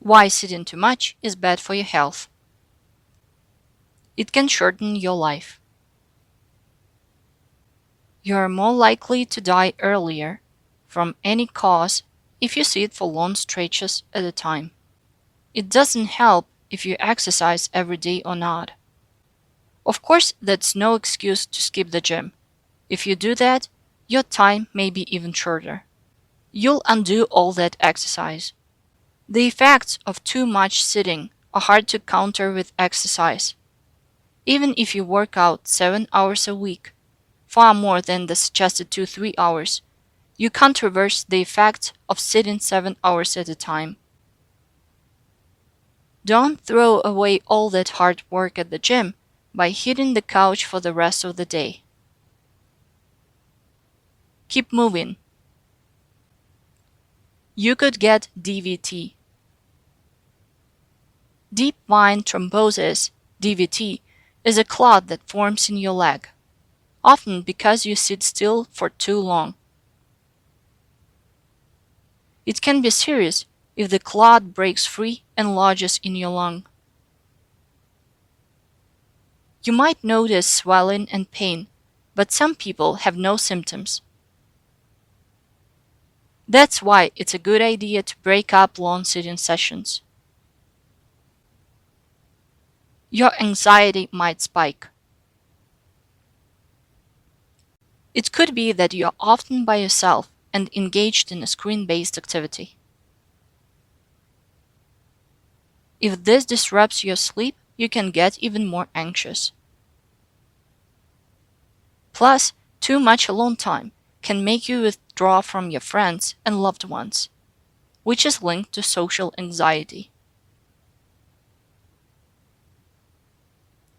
Why sitting too much is bad for your health. It can shorten your life. You are more likely to die earlier from any cause if you sit for long stretches at a time. It doesn't help if you exercise every day or not. Of course, that's no excuse to skip the gym. If you do that, your time may be even shorter. You'll undo all that exercise. The effects of too much sitting are hard to counter with exercise. Even if you work out 7 hours a week, far more than the suggested 2-3 hours, you can't reverse the effect of sitting 7 hours at a time. Don't throw away all that hard work at the gym by hitting the couch for the rest of the day. Keep moving. You could get DVT. Deep vein thrombosis, DVT, is a clot that forms in your leg, often because you sit still for too long. It can be serious if the clot breaks free and lodges in your lung. You might notice swelling and pain, but some people have no symptoms. That's why it's a good idea to break up long sitting sessions. Your anxiety might spike. It could be that you're often by yourself and engaged in a screen-based activity. If this disrupts your sleep, you can get even more anxious. Plus, too much alone time can make you withdraw from your friends and loved ones, which is linked to social anxiety.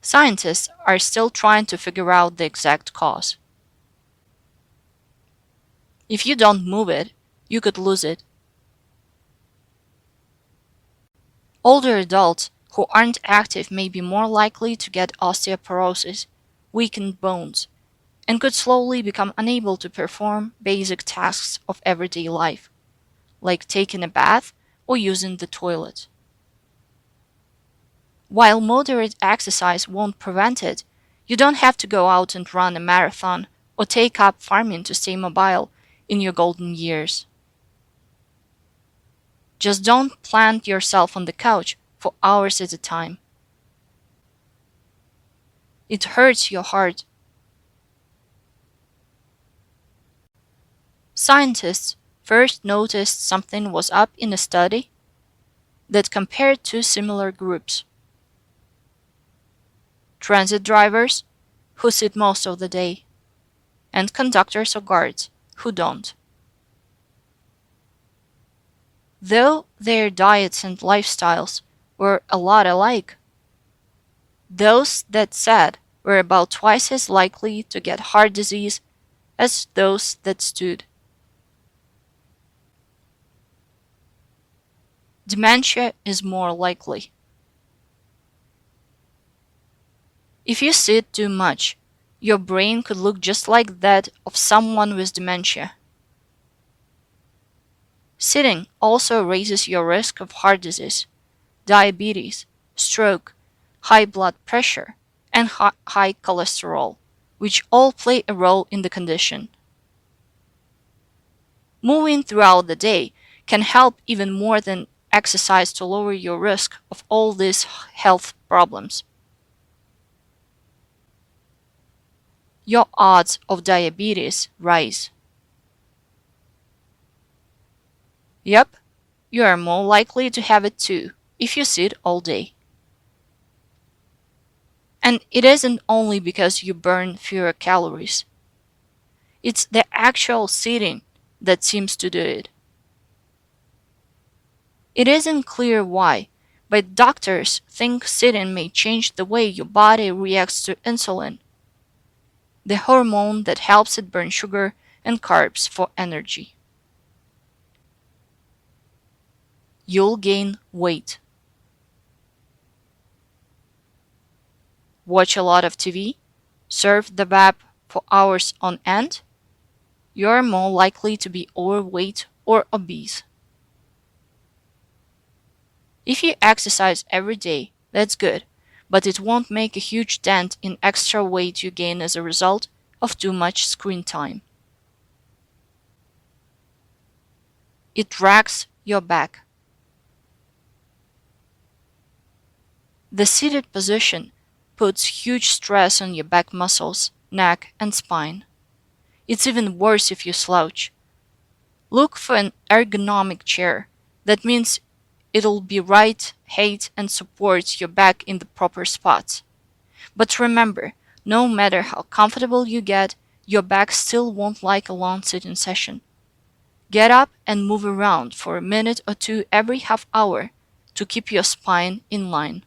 Scientists are still trying to figure out the exact cause. If you don't move it, you could lose it. Older adults who aren't active may be more likely to get osteoporosis, weakened bones, and could slowly become unable to perform basic tasks of everyday life, like taking a bath or using the toilet. While moderate exercise won't prevent it, you don't have to go out and run a marathon or take up farming to stay mobile in your golden years. Just don't plant yourself on the couch for hours at a time. It hurts your heart. Scientists first noticed something was up in a study that compared two similar groups. Transit drivers, who sit most of the day, and conductors or guards, who don't. Though their diets and lifestyles were a lot alike, those that sat were about twice as likely to get heart disease as those that stood. Dementia is more likely. If you sit too much, your brain could look just like that of someone with dementia. Sitting also raises your risk of heart disease, diabetes, stroke, high blood pressure, and high cholesterol, which all play a role in the condition. Moving throughout the day can help even more than exercise to lower your risk of all these health problems. Your odds of diabetes rise. Yep, you are more likely to have it too if you sit all day. And it isn't only because you burn fewer calories. It's the actual sitting that seems to do it. It isn't clear why, but doctors think sitting may change the way your body reacts to insulin, the hormone that helps it burn sugar and carbs for energy. You'll gain weight. Watch a lot of TV? Surf the web for hours on end? You're more likely to be overweight or obese. If you exercise every day, that's good, but it won't make a huge dent in extra weight you gain as a result of too much screen time. It racks your back. The seated position puts huge stress on your back muscles, neck, and spine. It's even worse if you slouch. Look for an ergonomic chair. That means it'll be right height and supports your back in the proper spots. But remember, no matter how comfortable you get, your back still won't like a long sitting session. Get up and move around for a minute or two every half hour to keep your spine in line.